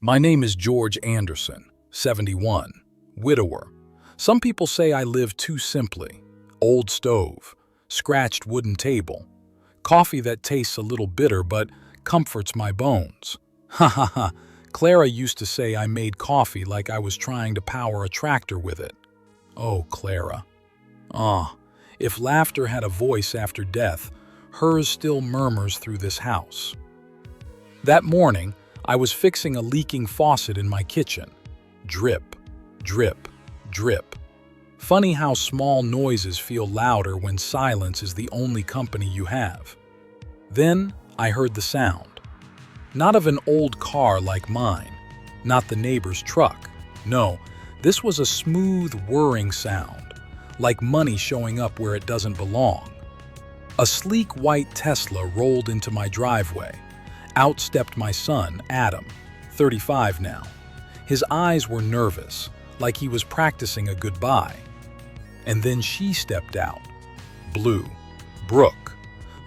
My name is George Anderson, 71, widower. Some people say I live too simply. Old stove, scratched wooden table, coffee that tastes a little bitter but comforts my bones. Ha ha ha. Clara used to say I made coffee like I was trying to power a tractor with it. Oh, Clara. Ah, if laughter had a voice after death, hers still murmurs through this house. That morning, I was fixing a leaking faucet in my kitchen. Drip, drip, drip. Funny how small noises feel louder when silence is the only company you have. Then I heard the sound. Not of an old car like mine, not the neighbor's truck. No, this was a smooth, whirring sound, like money showing up where it doesn't belong. A sleek white Tesla rolled into my driveway. Out stepped my son, Adam, 35 now. His eyes were nervous, like he was practicing a goodbye. And then she stepped out. Blue, Brooke,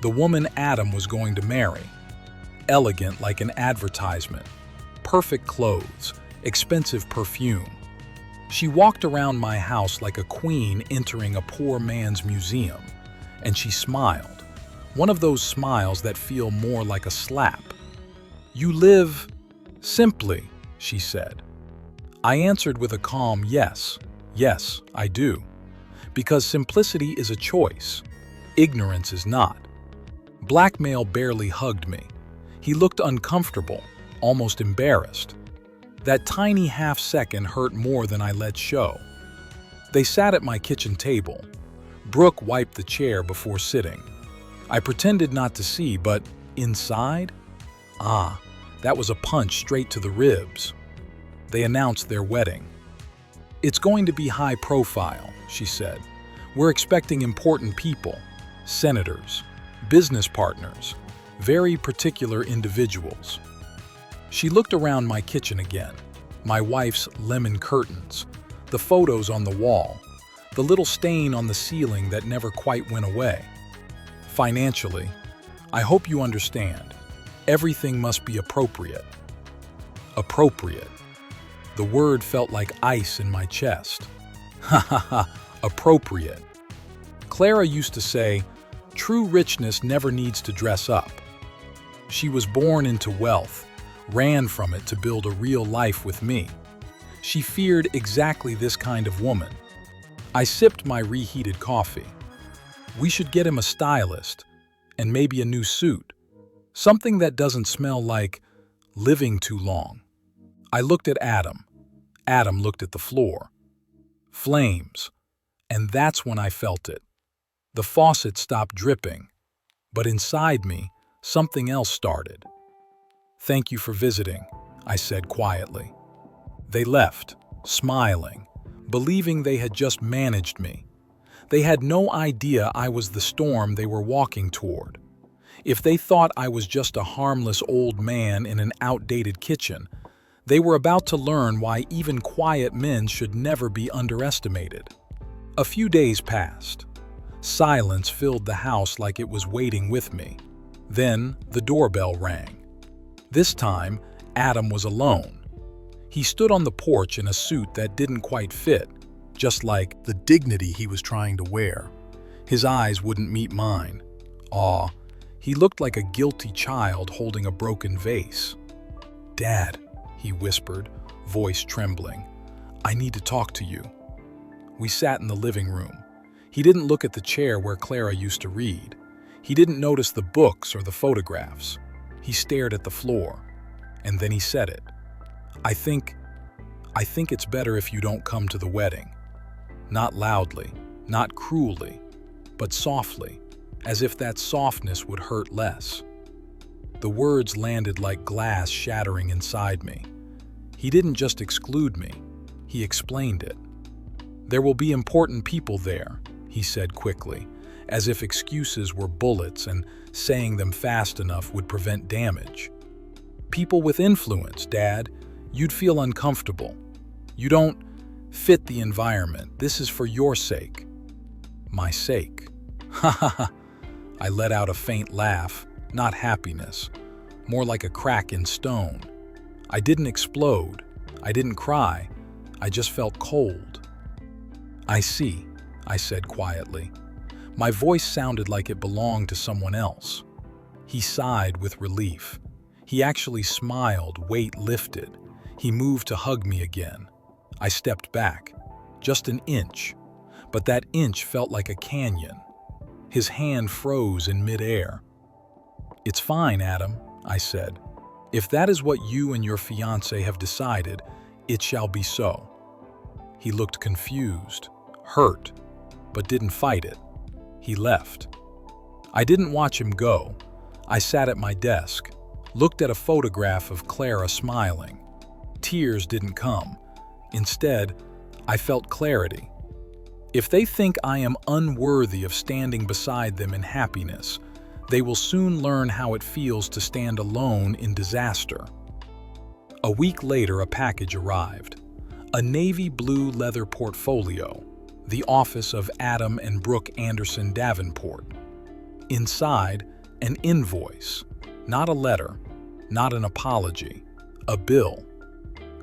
the woman Adam was going to marry. Elegant like an advertisement. Perfect clothes, expensive perfume. She walked around my house like a queen entering a poor man's museum, and she smiled. One of those smiles that feel more like a slap. "You live simply," she said. I answered with a calm yes. Yes, I do. Because simplicity is a choice. Ignorance is not. Blackmail barely hugged me. He looked uncomfortable, almost embarrassed. That tiny half-second hurt more than I let show. They sat at my kitchen table. Brooke wiped the chair before sitting. I pretended not to see, but inside? Ah, that was a punch straight to the ribs. They announced their wedding. "It's going to be high profile," she said. "We're expecting important people, senators, business partners, very particular individuals." She looked around my kitchen again. My wife's lemon curtains, the photos on the wall, the little stain on the ceiling that never quite went away. Financially, I hope you understand, everything must be appropriate. Appropriate. The word felt like ice in my chest. Ha ha ha, appropriate. Clara used to say, true richness never needs to dress up. She was born into wealth, ran from it to build a real life with me. She feared exactly this kind of woman. I sipped my reheated coffee. We should get him a stylist, and maybe a new suit. Something that doesn't smell like living too long. I looked at Adam. Adam looked at the floor. Flames. And that's when I felt it. The faucet stopped dripping. But inside me, something else started. "Thank you for visiting," I said quietly. They left, smiling, believing they had just managed me. They had no idea I was the storm they were walking toward. If they thought I was just a harmless old man in an outdated kitchen, they were about to learn why even quiet men should never be underestimated. A few days passed. Silence filled the house like it was waiting with me. Then the doorbell rang. This time, Adam was alone. He stood on the porch in a suit that didn't quite fit, just like the dignity he was trying to wear. His eyes wouldn't meet mine. Aw, he looked like a guilty child holding a broken vase. "Dad," he whispered, voice trembling, "I need to talk to you." We sat in the living room. He didn't look at the chair where Clara used to read. He didn't notice the books or the photographs. He stared at the floor, and then he said it. I think it's better if you don't come to the wedding." Not loudly, not cruelly, but softly, as if that softness would hurt less. The words landed like glass shattering inside me. He didn't just exclude me, he explained it. "There will be important people there," he said quickly, as if excuses were bullets and saying them fast enough would prevent damage. "People with influence, Dad. You'd feel uncomfortable. You don't fit the environment. This is for your sake." My sake. Ha ha ha. I let out a faint laugh, not happiness, more like a crack in stone. I didn't explode. I didn't cry. I just felt cold. "I see," I said quietly. My voice sounded like it belonged to someone else. He sighed with relief. He actually smiled, weight lifted. He moved to hug me again. I stepped back, just an inch, but that inch felt like a canyon. His hand froze in midair. "It's fine, Adam," I said. "If that is what you and your fiancé have decided, it shall be so." He looked confused, hurt, but didn't fight it. He left. I didn't watch him go. I sat at my desk, looked at a photograph of Clara smiling. Tears didn't come. Instead, I felt clarity. If they think I am unworthy of standing beside them in happiness, they will soon learn how it feels to stand alone in disaster. A week later, a package arrived. A navy blue leather portfolio, the office of Adam and Brooke Anderson Davenport. Inside, an invoice, not a letter, not an apology, a bill.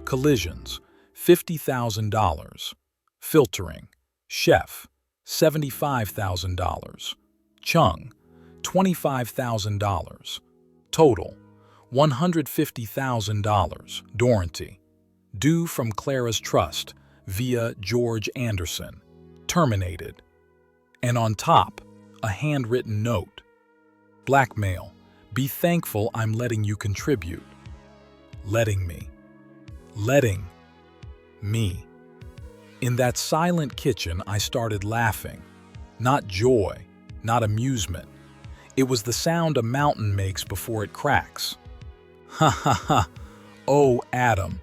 Collisions, $50,000. Filtering, chef, $75,000. Chung, $25,000. Total, $150,000. Warranty, due from Clara's trust via George Anderson. Terminated. And on top, a handwritten note. Blackmail. Be thankful I'm letting you contribute. Letting me. Letting me. In that silent kitchen, I started laughing. Not joy, not amusement. It was the sound a mountain makes before it cracks. Ha ha ha. Oh, Adam.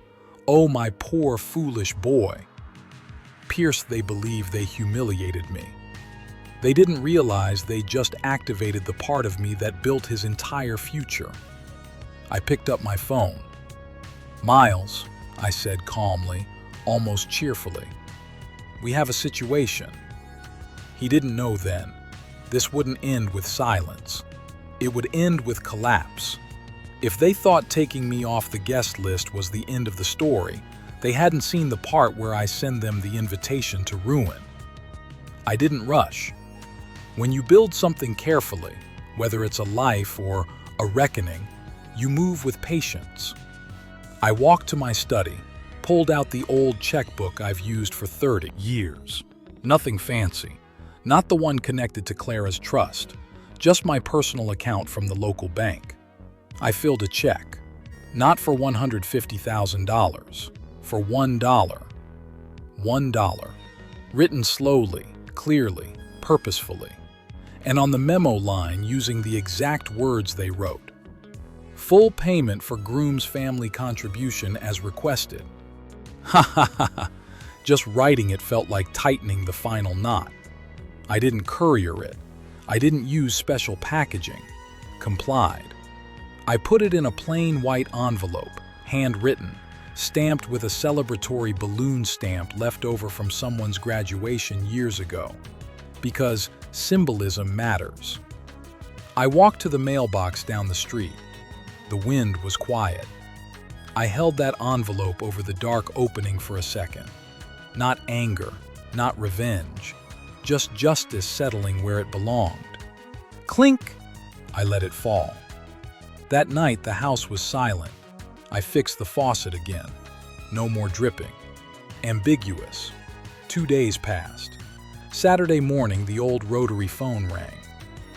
Oh, my poor foolish boy. Pierced, they believe they humiliated me. They didn't realize they just activated the part of me that built his entire future. I picked up my phone. "Miles," I said calmly, almost cheerfully. "We have a situation." He didn't know then. This wouldn't end with silence. It would end with collapse. If they thought taking me off the guest list was the end of the story, they hadn't seen the part where I send them the invitation to ruin. I didn't rush. When you build something carefully, whether it's a life or a reckoning, you move with patience. I walked to my study, pulled out the old checkbook I've used for 30 years. Nothing fancy, not the one connected to Clara's trust, just my personal account from the local bank. I filled a check, not for $150,000, for $1. $1. Written slowly, clearly, purposefully, and on the memo line using the exact words they wrote. Full payment for groom's family contribution as requested. Ha ha ha ha. Just writing it felt like tightening the final knot. I didn't courier it. I didn't use special packaging. Complied. I put it in a plain white envelope, handwritten, stamped with a celebratory balloon stamp left over from someone's graduation years ago. Because symbolism matters. I walked to the mailbox down the street. The wind was quiet. I held that envelope over the dark opening for a second. Not anger, not revenge, just justice settling where it belonged. Clink! I let it fall. That night, the house was silent. I fixed the faucet again. No more dripping. Ambiguous. 2 days passed. Saturday morning, the old rotary phone rang.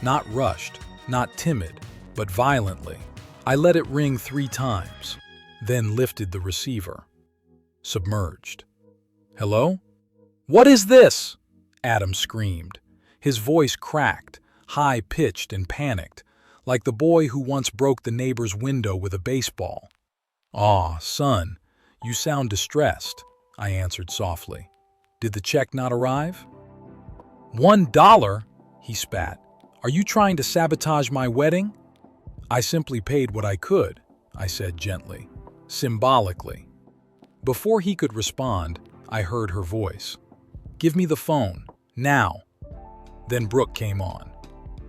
Not rushed, not timid, but violently. I let it ring 3 times, then lifted the receiver. Submerged. "Hello? What is this?" Adam screamed. His voice cracked, high-pitched and panicked, like the boy who once broke the neighbor's window with a baseball. "Aw, son, you sound distressed," I answered softly. "Did the check not arrive?" $1? He spat. "Are you trying to sabotage my wedding?" "I simply paid what I could," I said gently, symbolically. Before he could respond, I heard her voice. "Give me the phone, now." Then Brooke came on.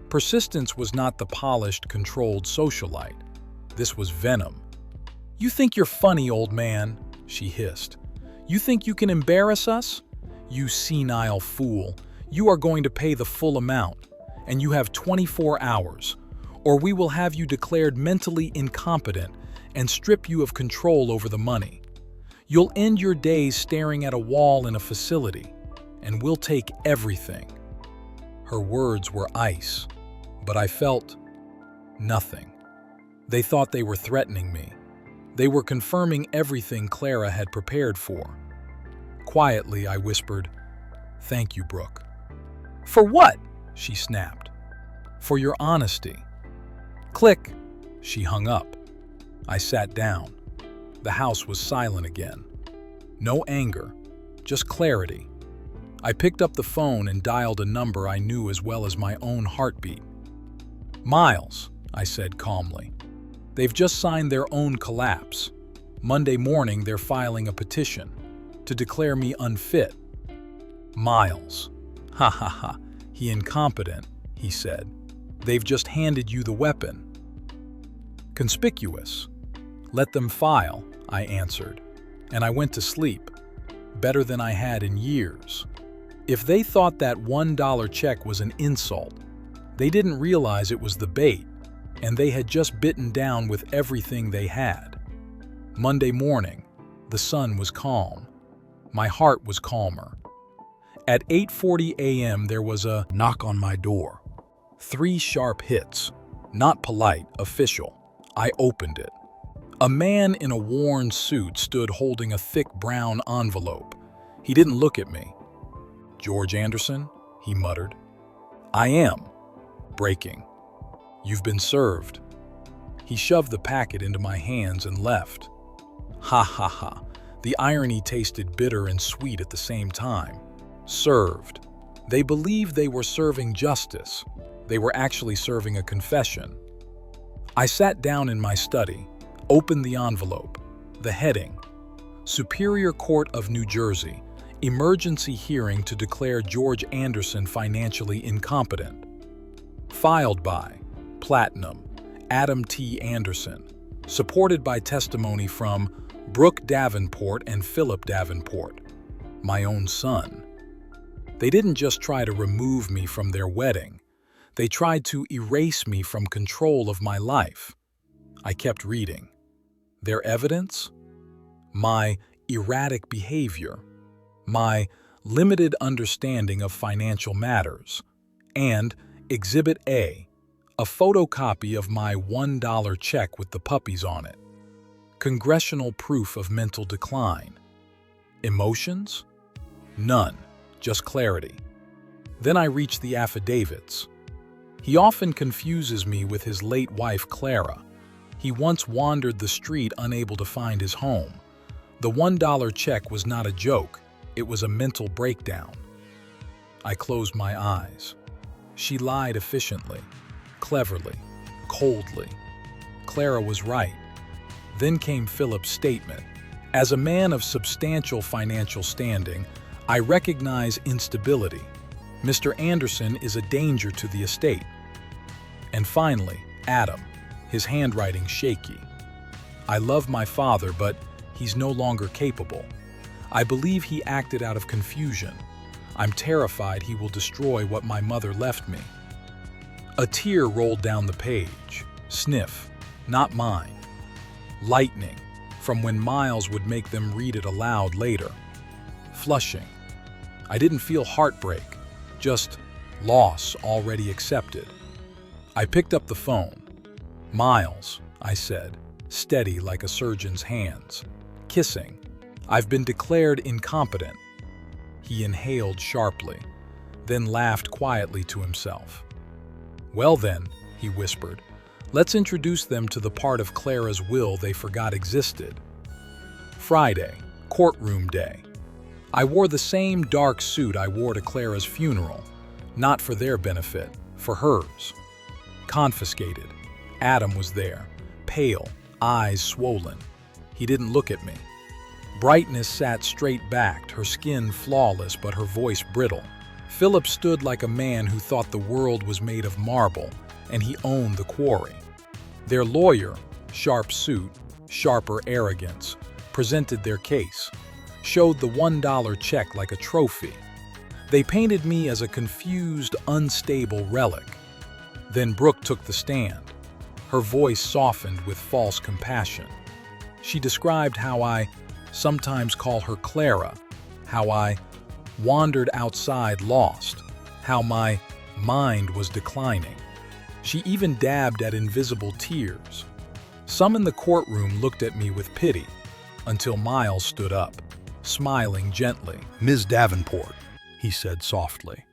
Persistence was not the polished, controlled socialite. This was venom. "You think you're funny, old man," she hissed. "You think you can embarrass us? You senile fool. You are going to pay the full amount, and you have 24 hours, or we will have you declared mentally incompetent and strip you of control over the money. You'll end your days staring at a wall in a facility, and we'll take everything." Her words were ice, but I felt nothing. They thought they were threatening me. They were confirming everything Clara had prepared for. Quietly, I whispered, "Thank you, Brooke." "For what?" she snapped. "For your honesty." Click. She hung up. I sat down. The house was silent again. No anger, just clarity. I picked up the phone and dialed a number I knew as well as my own heartbeat. "Miles," I said calmly. "They've just signed their own collapse. Monday morning they're filing a petition to declare me unfit." "Miles. Ha ha ha. He incompetent," he said. "They've just handed you the weapon." "Conspicuous. Let them file," I answered, and I went to sleep, better than I had in years. If they thought that $1 check was an insult, they didn't realize it was the bait, and they had just bitten down with everything they had. Monday morning, the sun was calm. My heart was calmer. At 8:40 a.m. there was a knock on my door. 3 sharp hits. Not polite, official. I opened it. A man in a worn suit stood holding a thick brown envelope. He didn't look at me. "George Anderson?" he muttered. "I am." Breaking. "You've been served." He shoved the packet into my hands and left. Ha ha ha. The irony tasted bitter and sweet at the same time. Served. They believed they were serving justice. They were actually serving a confession. I sat down in my study, opened the envelope. The heading: Superior Court of New Jersey, emergency hearing to declare George Anderson financially incompetent. Filed by Platinum, Adam T. Anderson. Supported by testimony from Brooke Davenport and Philip Davenport, my own son. They didn't just try to remove me from their wedding. They tried to erase me from control of my life. I kept reading. Their evidence? My erratic behavior, my limited understanding of financial matters, and Exhibit A, a photocopy of my $1 check with the puppies on it. Congressional proof of mental decline. Emotions? None, just clarity. Then I reached the affidavits. He often confuses me with his late wife, Clara. He once wandered the street unable to find his home. The $1 check was not a joke, it was a mental breakdown. I closed my eyes. She lied efficiently, cleverly, coldly. Clara was right. Then came Philip's statement. As a man of substantial financial standing, I recognize instability. Mr. Anderson is a danger to the estate. And finally, Adam, his handwriting shaky. I love my father, but he's no longer capable. I believe he acted out of confusion. I'm terrified he will destroy what my mother left me. A tear rolled down the page. Sniff, not mine. Lightning, from when Miles would make them read it aloud later. Flushing. I didn't feel heartbreak, just loss already accepted. I picked up the phone. "Miles," I said, steady like a surgeon's hands. Kissing. "I've been declared incompetent." He inhaled sharply, then laughed quietly to himself. "Well then," he whispered, "let's introduce them to the part of Clara's will they forgot existed." Friday, courtroom day. I wore the same dark suit I wore to Clara's funeral, not for their benefit, for hers. Confiscated. Adam was there, pale, eyes swollen. He didn't look at me. Brightness sat straight-backed, her skin flawless but her voice brittle. Philip stood like a man who thought the world was made of marble, and he owned the quarry. Their lawyer, sharp suit, sharper arrogance, presented their case, showed the $1 check like a trophy. They painted me as a confused, unstable relic. Then Brooke took the stand. Her voice softened with false compassion. She described how I sometimes call her Clara, how I wandered outside lost, how my mind was declining. She even dabbed at invisible tears. Some in the courtroom looked at me with pity, until Miles stood up, smiling gently. "Ms. Davenport," he said softly,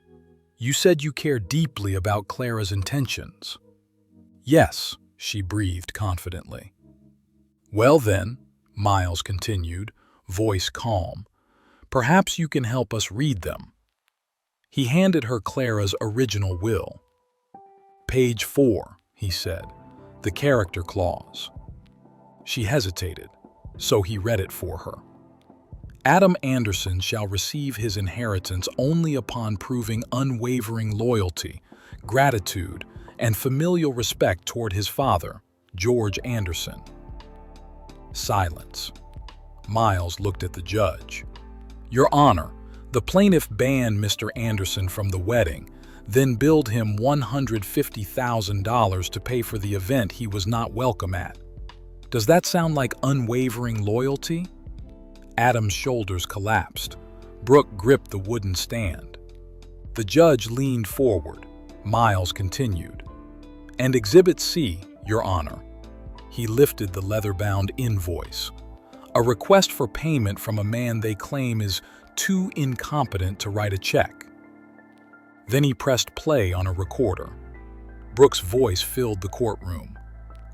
"You said you care deeply about Clara's intentions." "Yes," she breathed confidently. "Well then," Miles continued, voice calm, "perhaps you can help us read them." He handed her Clara's original will. "Page 4, he said, "the character clause." She hesitated, so he read it for her. "Adam Anderson shall receive his inheritance only upon proving unwavering loyalty, gratitude, and familial respect toward his father, George Anderson." Silence. Miles looked at the judge. "Your Honor, the plaintiff banned Mr. Anderson from the wedding, then billed him $150,000 to pay for the event he was not welcome at. Does that sound like unwavering loyalty?" Adam's shoulders collapsed. Brooke gripped the wooden stand. The judge leaned forward. Miles continued. "And Exhibit C, Your Honor." He lifted the leather-bound invoice. "A request for payment from a man they claim is too incompetent to write a check." Then he pressed play on a recorder. Brooke's voice filled the courtroom.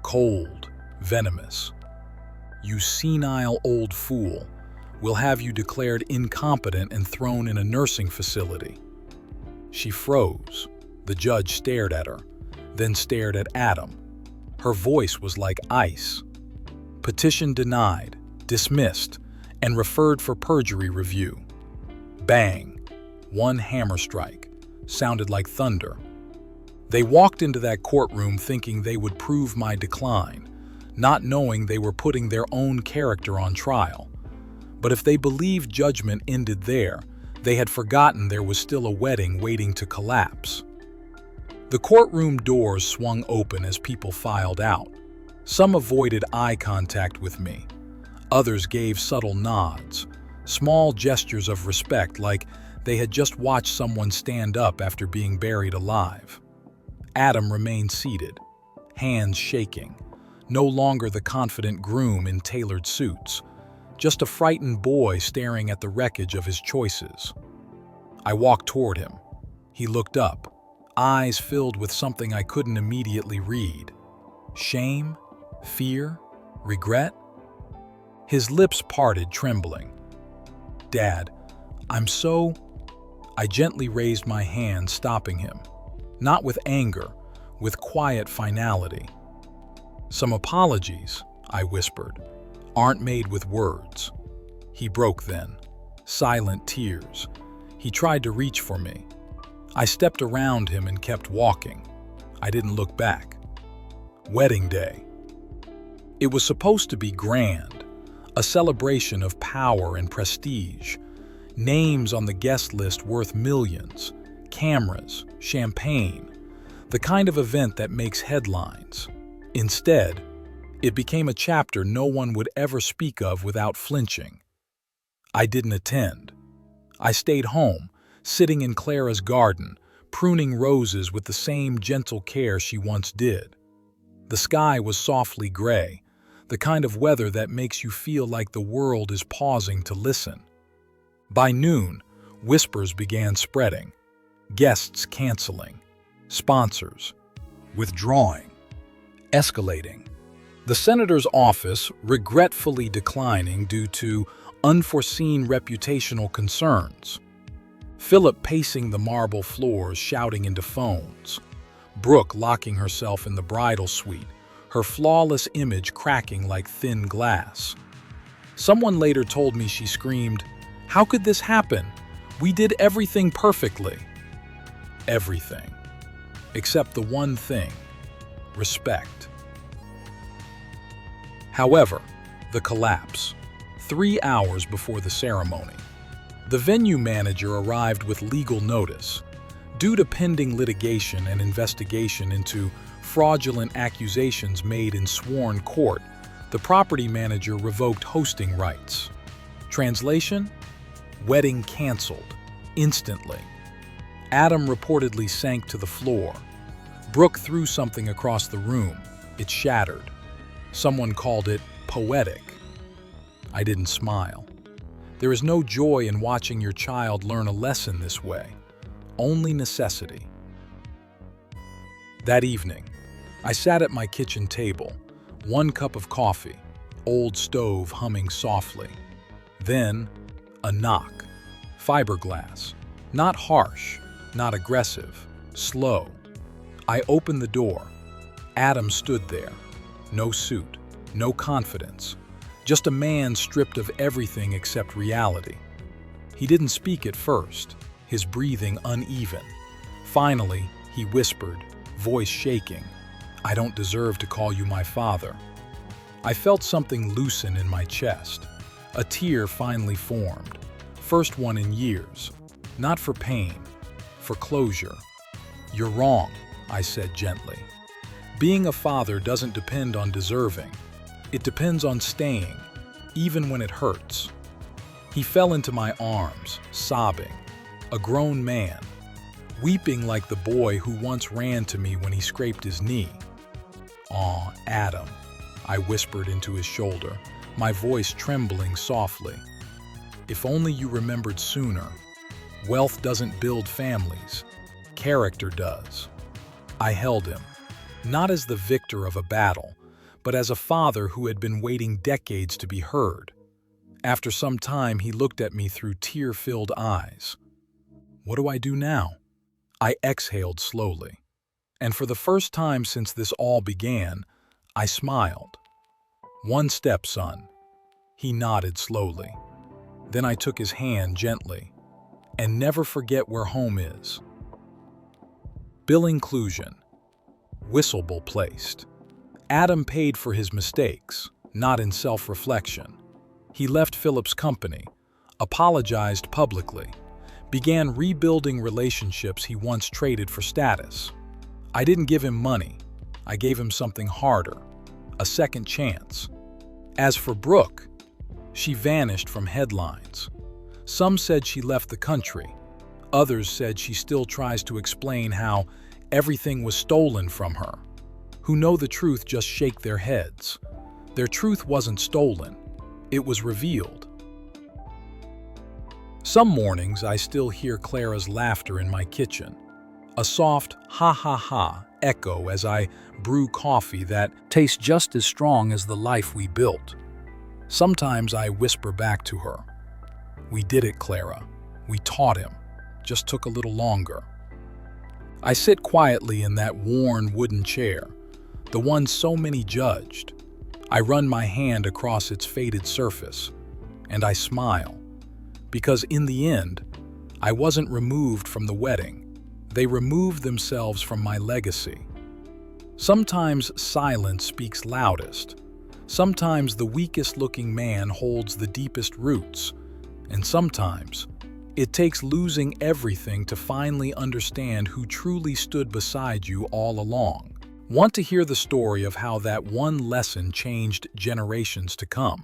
Cold, venomous. "You senile old fool. We'll have you declared incompetent and thrown in a nursing facility." She froze. The judge stared at her, then stared at Adam. Her voice was like ice. "Petition denied, dismissed, and referred for perjury review." Bang! One hammer strike. Sounded like thunder. They walked into that courtroom thinking they would prove my decline, not knowing they were putting their own character on trial. But if they believed judgment ended there, they had forgotten there was still a wedding waiting to collapse. The courtroom doors swung open as people filed out. Some avoided eye contact with me. Others gave subtle nods, small gestures of respect like they had just watched someone stand up after being buried alive. Adam remained seated, hands shaking, no longer the confident groom in tailored suits, just a frightened boy staring at the wreckage of his choices. I walked toward him. He looked up, eyes filled with something I couldn't immediately read. Shame? Fear? Regret? His lips parted, trembling. "Dad, I gently raised my hand, stopping him. Not with anger, with quiet finality. "Some apologies," I whispered, "aren't made with words." He broke then. Silent tears. He tried to reach for me. I stepped around him and kept walking. I didn't look back. Wedding day. It was supposed to be grand, a celebration of power and prestige. Names on the guest list worth millions, cameras, champagne, the kind of event that makes headlines. Instead, it became a chapter no one would ever speak of without flinching. I didn't attend. I stayed home, sitting in Clara's garden, pruning roses with the same gentle care she once did. The sky was softly gray, the kind of weather that makes you feel like the world is pausing to listen. By noon, whispers began spreading, guests canceling, sponsors withdrawing, escalating. The senator's office regretfully declining due to unforeseen reputational concerns. Philip pacing the marble floors, shouting into phones. Brooke locking herself in the bridal suite, her flawless image cracking like thin glass. Someone later told me she screamed, "How could this happen? We did everything perfectly." Everything. Except the one thing: respect. However, The collapse. 3 hours before the ceremony. The venue manager arrived with legal notice. Due to pending litigation and investigation into fraudulent accusations made in sworn court, the property manager revoked hosting rights. Translation? Wedding canceled. Instantly. Adam reportedly sank to the floor. Brooke threw something across the room. It shattered. Someone called it poetic. I didn't smile. There is no joy in watching your child learn a lesson this way. Only necessity. That evening, I sat at my kitchen table, 1 cup of coffee, old stove humming softly. Then, a knock. Fiberglass. Not harsh, not aggressive, slow. I opened the door. Adam stood there. No suit, no confidence. Just a man stripped of everything except reality. He didn't speak at first, his breathing uneven. Finally, he whispered, voice shaking, "I don't deserve to call you my father." I felt something loosen in my chest. A tear finally formed. First one in years. Not for pain, for closure. "You're wrong," I said gently. Being a father doesn't depend on deserving. It depends on staying, even when it hurts. He fell into my arms, sobbing. A grown man, weeping like the boy who once ran to me when he scraped his knee. "Aw, Adam," I whispered into his shoulder, my voice trembling softly. "If only you remembered sooner. Wealth doesn't build families. Character does." I held him, not as the victor of a battle, but as a father who had been waiting decades to be heard. After some time, he looked at me through tear-filled eyes. "What do I do now?" I exhaled slowly. And for the first time since this all began, I smiled. "One step, son." He nodded slowly. Then I took his hand gently. "And never forget where home is." Bill inclusion. Whistleball placed. Adam paid for his mistakes, not in self-reflection. He left Philip's company, apologized publicly, began rebuilding relationships he once traded for status. I didn't give him money. I gave him something harder, a second chance. As for Brooke, she vanished from headlines. Some said she left the country. Others said she still tries to explain how everything was stolen from her. Who know the truth just shake their heads. Their truth wasn't stolen. It was revealed. Some mornings I still hear Clara's laughter in my kitchen. A soft ha-ha-ha echo as I brew coffee that tastes just as strong as the life we built. Sometimes I whisper back to her, "We did it, Clara. We taught him. Just took a little longer." I sit quietly in that worn wooden chair, the one so many judged. I run my hand across its faded surface, and I smile. Because in the end, I wasn't removed from the wedding. They removed themselves from my legacy. Sometimes silence speaks loudest. Sometimes the weakest-looking man holds the deepest roots. And sometimes, it takes losing everything to finally understand who truly stood beside you all along. Want to hear the story of how that one lesson changed generations to come?